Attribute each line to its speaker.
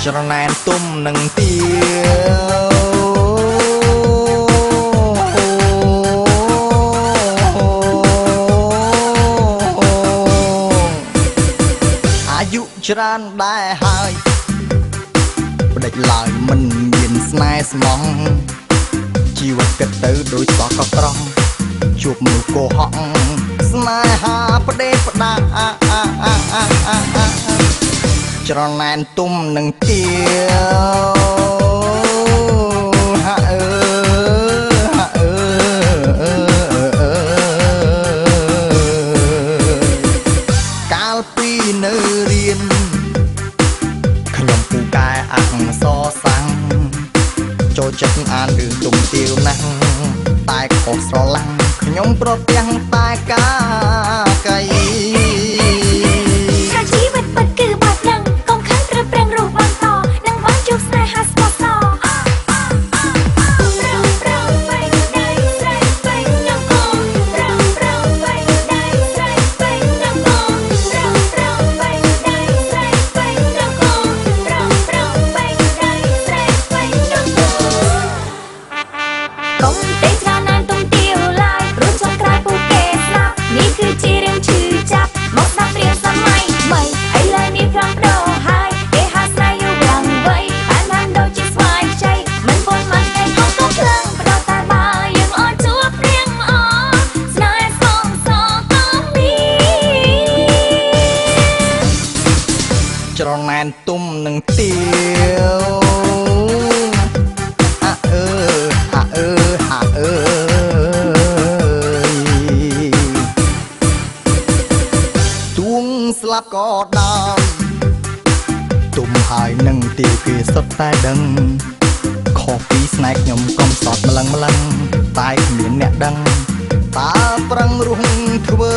Speaker 1: ច្រណែនទុំនឹងទាវអាយុច្រើនដែរហើយបដិចឡើយមិនមានស្នេហ៍ស្មងជីវិតគិតទៅដូចសក់កក្រង់ជួបមនុស្សកុហកស្នេហាផ្ដេសផ្ដាច្រណែនទុំនឹងទាវហាអើហាអើកាលពីនៅរៀនខ្ញុំពូកែអក្សរសាំងចូលចិត្តអានរឿងទុំទាវណាស់តែខុសស្រឡាំងខ្ញុំប្រទាំងតែកាកៃ
Speaker 2: ថាជីវិតពិតគឺបាត់ដឹងកុំខឹងត្រូវប្រឹងរស់បន្តនឹងបានជួបស្នេហាស្មោះសរប្រឹងបេងដៃស្រែកបេងនឹងកូនប្រឹងបេងដៃស្រែកបេងនឹងកូនប្រឹងបេងដៃស្រែកបេងនឹងកូនប្រឹងបេងដៃស្រែកបេងនឹងកូនកុំទេច្រើនណាស់ទុំទាវឡើយរួចចង់ក្រោយពួកគេស្លាប់នេះគឺជារឿងឈឺចាប់មកស្ដាប់ព្រាបសម័យថ្មីឥឡូវនេះផ្លាស់ប្ដូរហើយគេហៅស្នេហ៍យុវឡើងវ័យបានដូចជាស្វាយជ័យមិនពន់មកតែផងក៏ខ្លាំងបដោតតែបើយើងអត់ជួបព្រៀងអស្នេហ៍សំសក៏មាន
Speaker 1: ច្រណែនទុំនឹងទាវហាអើហាអើហាអើទួងស្លាប់ក៏ដោយទុំហើយនឹងទាវគេសុទ្ធតែដឹងខុសពីស្នេហ៍ខ្ញុំកុំសត់ម្លឹងតែគ្មានអ្នកដឹងតើប្រឹងរស់ធ្វើ